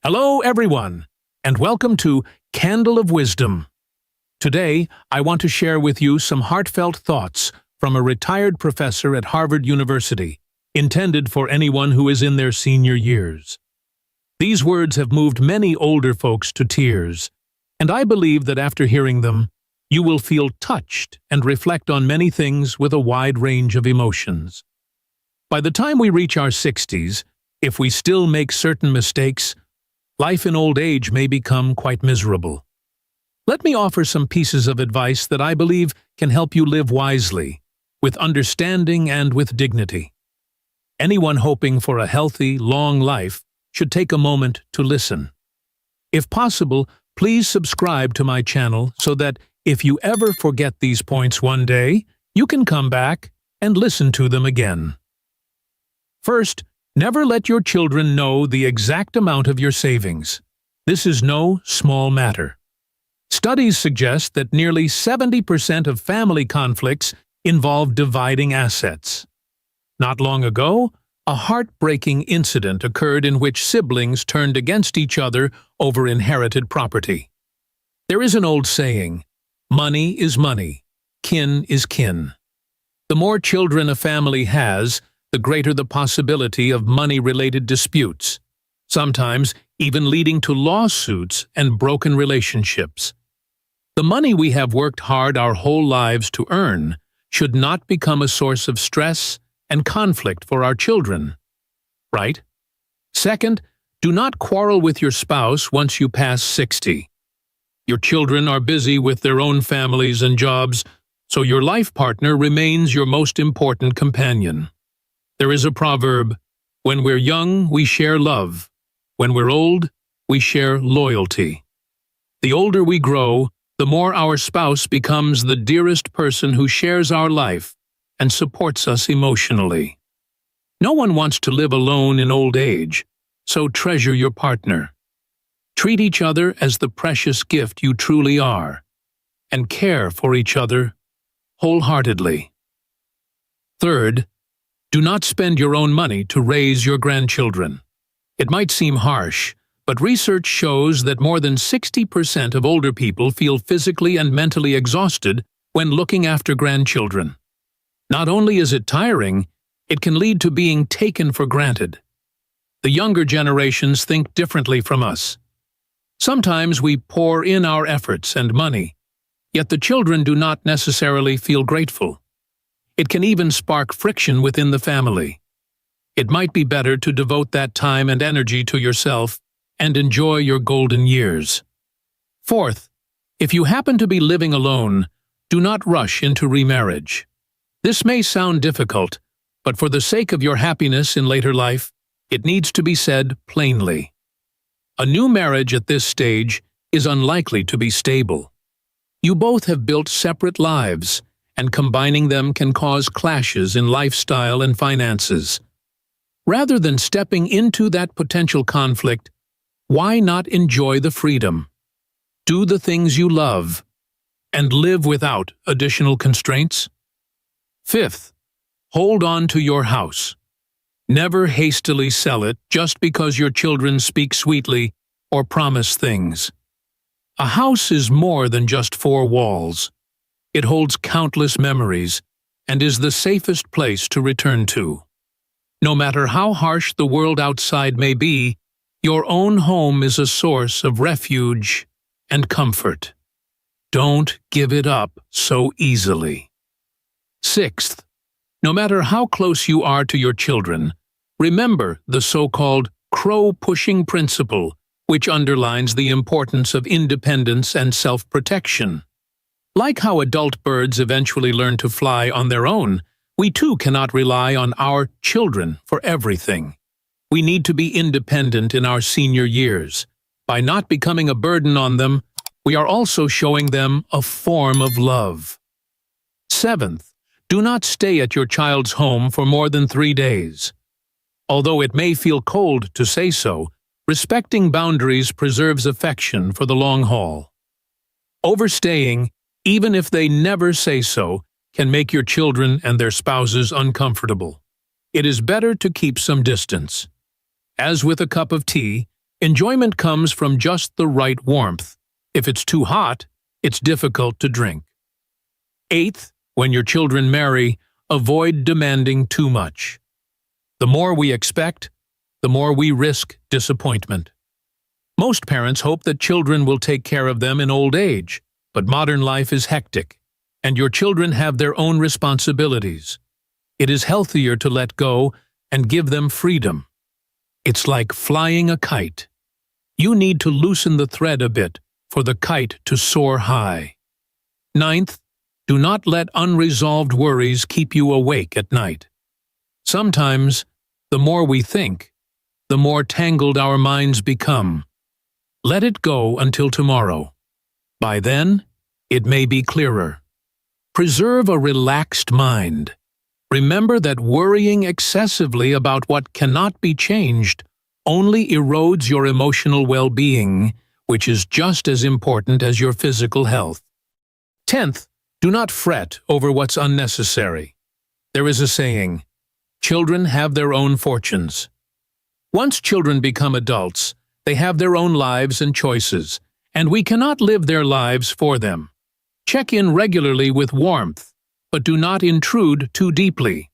Hello, everyone, and welcome to Candle of Wisdom. Today, I want to share with you some heartfelt thoughts from a retired professor at Harvard University, intended for anyone who is in their senior years. These words have moved many older folks to tears, and I believe that after hearing them, you will feel touched and reflect on many things with a wide range of emotions. By the time we reach our 60s, if we still make certain mistakes, life in old age may become quite miserable. Let me offer some pieces of advice that I believe can help you live wisely, with understanding and with dignity. Anyone hoping for a healthy, long life should take a moment to listen. If possible, please subscribe to my channel so that if you ever forget these points one day, you can come back and listen to them again. First, never let your children know the exact amount of your savings. This is no small matter. Studies suggest that nearly 70% of family conflicts involve dividing assets. Not long ago, a heartbreaking incident occurred in which siblings turned against each other over inherited property. There is an old saying, "Money is money, kin is kin." The more children a family has, the greater the possibility of money-related disputes, sometimes even leading to lawsuits and broken relationships. The money we have worked hard our whole lives to earn should not become a source of stress and conflict for our children, right? Second, do not quarrel with your spouse once you pass 60. Your children are busy with their own families and jobs, so your life partner remains your most important companion. There is a proverb, "When we're young, we share love. When we're old, we share loyalty." The older we grow, the more our spouse becomes the dearest person who shares our life and supports us emotionally. No one wants to live alone in old age, so treasure your partner. Treat each other as the precious gift you truly are, and care for each other wholeheartedly. Third, do not spend your own money to raise your grandchildren. It might seem harsh, but research shows that more than 60% of older people feel physically and mentally exhausted when looking after grandchildren. Not only is it tiring, it can lead to being taken for granted. The younger generations think differently from us. Sometimes we pour in our efforts and money, yet the children do not necessarily feel grateful. It can even spark friction within the family. It might be better to devote that time and energy to yourself and enjoy your golden years. Fourth, if you happen to be living alone, do not rush into remarriage. This may sound difficult, but for the sake of your happiness in later life, it needs to be said plainly. A new marriage at this stage is unlikely to be stable. You both have built separate lives, and combining them can cause clashes in lifestyle and finances. Rather than stepping into that potential conflict, why not enjoy the freedom? Do the things you love, and live without additional constraints. Fifth, hold on to your house. Never hastily sell it just because your children speak sweetly or promise things. A house is more than just four walls. It holds countless memories and is the safest place to return to. No matter how harsh the world outside may be, your own home is a source of refuge and comfort. Don't give it up so easily. Sixth, no matter how close you are to your children, remember the so-called crow-pushing principle, which underlines the importance of independence and self-protection. Like how adult birds eventually learn to fly on their own, we too cannot rely on our children for everything. We need to be independent in our senior years. By not becoming a burden on them, we are also showing them a form of love. Seventh, do not stay at your child's home for more than 3 days. Although it may feel cold to say so, respecting boundaries preserves affection for the long haul. Overstaying, even if they never say so, can make your children and their spouses uncomfortable. It is better to keep some distance. As with a cup of tea, Enjoyment comes from just the right warmth. If it's too hot, it's difficult to drink. Eighth, when your children marry, avoid demanding too much. The more we expect, the more we risk disappointment. Most parents hope that children will take care of them in old age, but modern life is hectic, and your children have their own responsibilities. It is healthier to let go and give them freedom. It's like flying a kite. You need to loosen the thread a bit for the kite to soar high. Ninth, do not let unresolved worries keep you awake at night. Sometimes, the more we think, the more tangled our minds become. Let it go until tomorrow. By then, it may be clearer. Preserve a relaxed mind. Remember that worrying excessively about what cannot be changed only erodes your emotional well-being, which is just as important as your physical health. 10th, do not fret over what's unnecessary. There is a saying, children have their own fortunes. Once children become adults, they have their own lives and choices, and we cannot live their lives for them. Check in regularly with warmth, but do not intrude too deeply.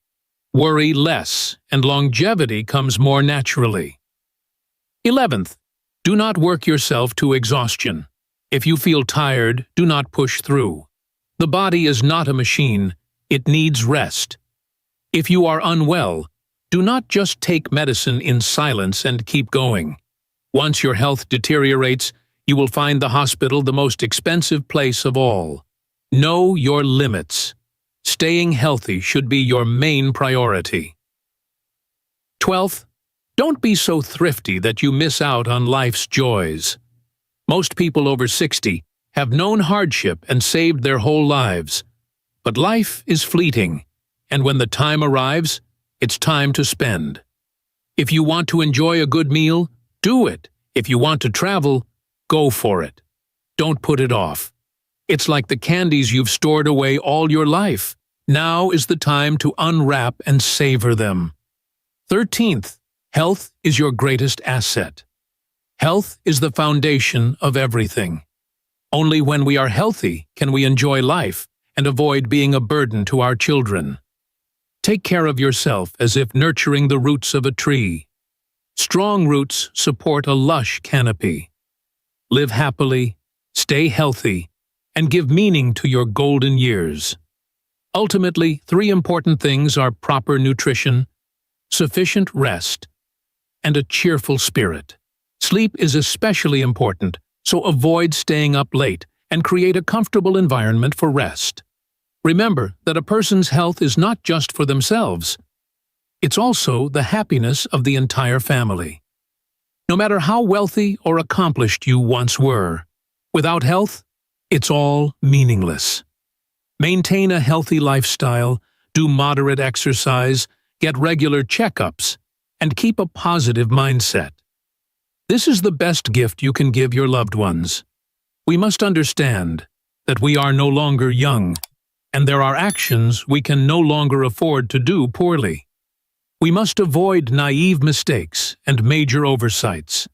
Worry less, and longevity comes more naturally. 11th, do not work yourself to exhaustion. If you feel tired, do not push through. The body is not a machine, it needs rest. If you are unwell, do not just take medicine in silence and keep going. Once your health deteriorates, you will find the hospital the most expensive place of all. Know your limits. Staying healthy should be your main priority. 12th, don't be so thrifty that you miss out on life's joys. Most people over 60 have known hardship and saved their whole lives. But life is fleeting, and when the time arrives, it's time to spend. If you want to enjoy a good meal, do it. If you want to travel, go for it. Don't put it off. It's like the candies you've stored away all your life. Now is the time to unwrap and savor them. 13th, health is your greatest asset. Health is the foundation of everything. Only when we are healthy can we enjoy life and avoid being a burden to our children. Take care of yourself as if nurturing the roots of a tree. Strong roots support a lush canopy. Live happily, stay healthy, and give meaning to your golden years. Ultimately, 3 important things are proper nutrition, sufficient rest, and a cheerful spirit. Sleep is especially important, so avoid staying up late and create a comfortable environment for rest. Remember that a person's health is not just for themselves. It's also the happiness of the entire family. No matter how wealthy or accomplished you once were, without health, it's all meaningless. Maintain a healthy lifestyle, do moderate exercise, get regular checkups, and keep a positive mindset. This is the best gift you can give your loved ones. We must understand that we are no longer young, and there are actions we can no longer afford to do poorly. We must avoid naive mistakes and major oversights.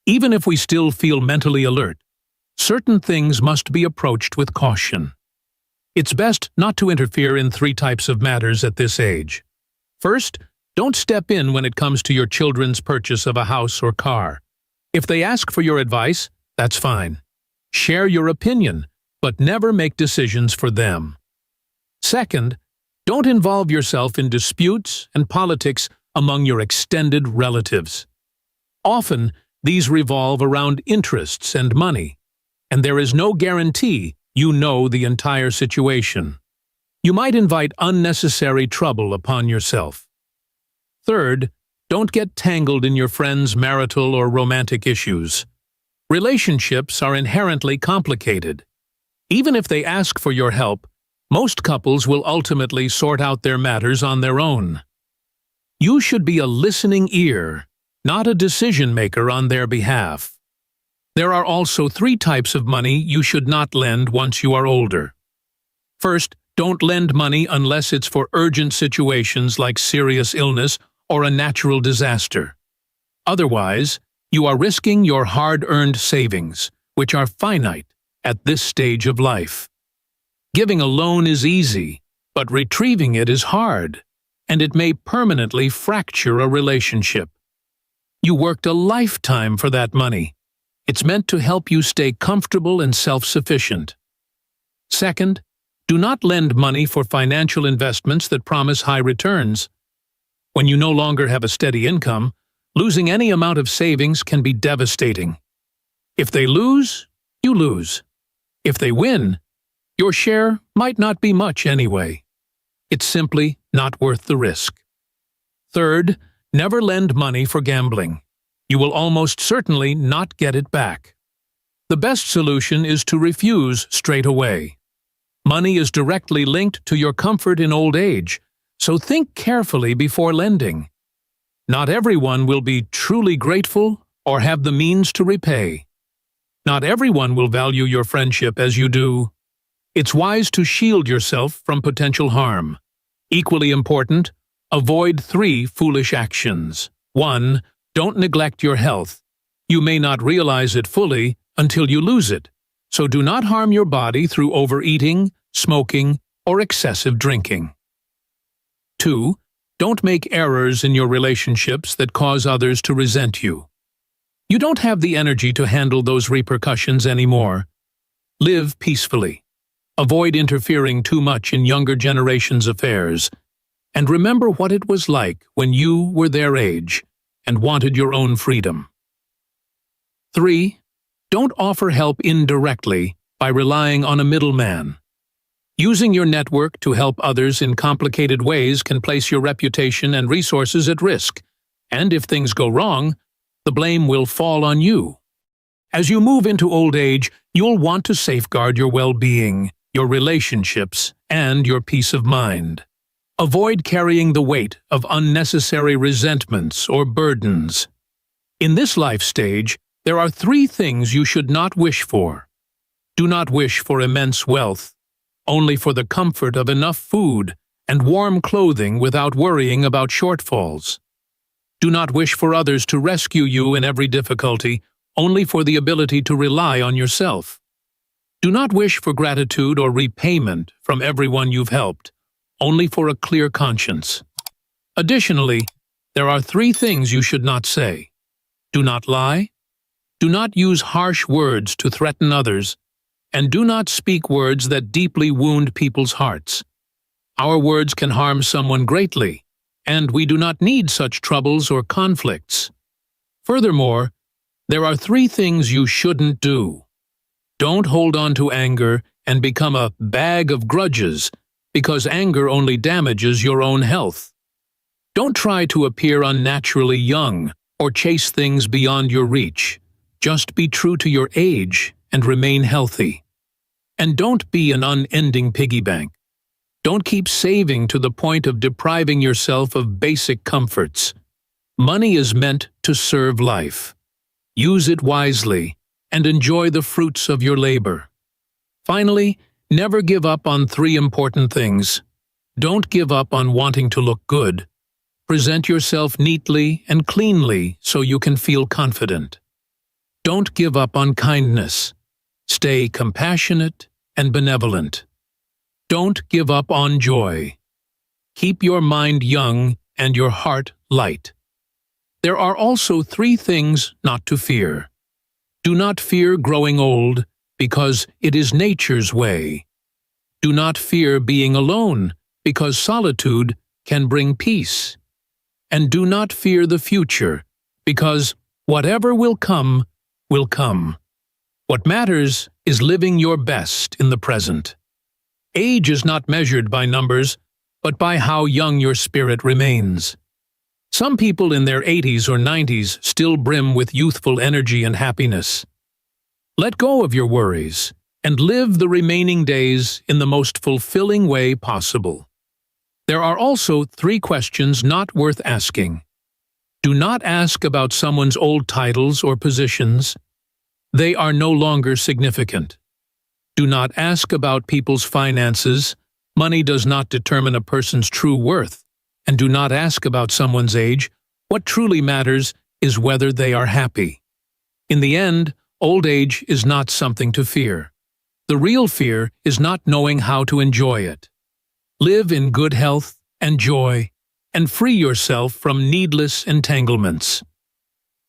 Even if we still feel mentally alert, certain things must be approached with caution. It's best not to interfere in 3 types of matters at this age. First, don't step in when it comes to your children's purchase of a house or car. If they ask for your advice, that's fine. Share your opinion, but never make decisions for them. Second, don't involve yourself in disputes and politics among your extended relatives. Often, these revolve around interests and money, and there is no guarantee you know the entire situation. You might invite unnecessary trouble upon yourself. Third, don't get tangled in your friends' marital or romantic issues. Relationships are inherently complicated. Even if they ask for your help, most couples will ultimately sort out their matters on their own. You should be a listening ear, not a decision-maker on their behalf. There are also 3 types of money you should not lend once you are older. First, don't lend money unless it's for urgent situations like serious illness or a natural disaster. Otherwise, You are risking your hard-earned savings, which are finite at this stage of life. Giving a loan is easy, but retrieving it is hard, and it may permanently fracture a relationship. You worked a lifetime for that money. It's meant to help you stay comfortable and self-sufficient. Second, do not lend money for financial investments that promise high returns. When you no longer have a steady income, losing any amount of savings can be devastating. If they lose, you lose. If they win, your share might not be much anyway. It's simply not worth the risk. Third, never lend money for gambling. You will almost certainly not get it back. The best solution is to refuse straight away. Money is directly linked to your comfort in old age, so think carefully before lending. Not everyone will be truly grateful or have the means to repay. Not everyone will value your friendship as you do. It's wise to shield yourself from potential harm. Equally important, avoid 3 foolish actions. 1. Don't neglect your health. You may not realize it fully until you lose it, so do not harm your body through overeating, smoking, or excessive drinking. 2. Don't make errors in your relationships that cause others to resent you. You don't have the energy to handle those repercussions anymore. Live peacefully. Avoid interfering too much in younger generations' affairs, and remember what it was like when you were their age and wanted your own freedom. 3. Don't offer help indirectly by relying on a middleman. Using your network to help others in complicated ways can place your reputation and resources at risk, and if things go wrong, the blame will fall on you. As you move into old age, you'll want to safeguard your well-being, your relationships, and your peace of mind. Avoid carrying the weight of unnecessary resentments or burdens. In this life stage, there are 3 things you should not wish for. Do not wish for immense wealth, only for the comfort of enough food and warm clothing without worrying about shortfalls. Do not wish for others to rescue you in every difficulty, only for the ability to rely on yourself. Do not wish for gratitude or repayment from everyone you've helped, only for a clear conscience. Additionally, there are 3 things you should not say. Do not lie, do not use harsh words to threaten others, and do not speak words that deeply wound people's hearts. Our words can harm someone greatly, and we do not need such troubles or conflicts. Furthermore, there are 3 things you shouldn't do. Don't hold on to anger and become a bag of grudges, because anger only damages your own health. Don't try to appear unnaturally young or chase things beyond your reach. Just be true to your age and remain healthy. And don't be an unending piggy bank. Don't keep saving to the point of depriving yourself of basic comforts. Money is meant to serve life. Use it wisely and enjoy the fruits of your labor. Finally, never give up on 3 important things. Don't give up on wanting to look good. Present yourself neatly and cleanly so you can feel confident. Don't give up on kindness. Stay compassionate and benevolent. Don't give up on joy. Keep your mind young and your heart light. There are also 3 things not to fear. Do not fear growing old, because it is nature's way. Do not fear being alone, because solitude can bring peace. And do not fear the future, because whatever will come, will come. What matters is living your best in the present. Age is not measured by numbers, but by how young your spirit remains. Some people in their 80s or 90s still brim with youthful energy and happiness. Let go of your worries and live the remaining days in the most fulfilling way possible. There are also 3 questions not worth asking. Do not ask about someone's old titles or positions. They are no longer significant. Do not ask about people's finances. Money does not determine a person's true worth. And do not ask about someone's age. What truly matters is whether they are happy. In the end, old age is not something to fear. The real fear is not knowing how to enjoy it. Live in good health and joy, and free yourself from needless entanglements.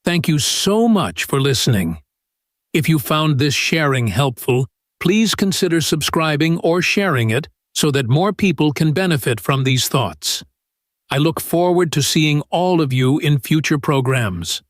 Thank you so much for listening. If you found this sharing helpful, please consider subscribing or sharing it so that more people can benefit from these thoughts. I look forward to seeing all of you in future programs.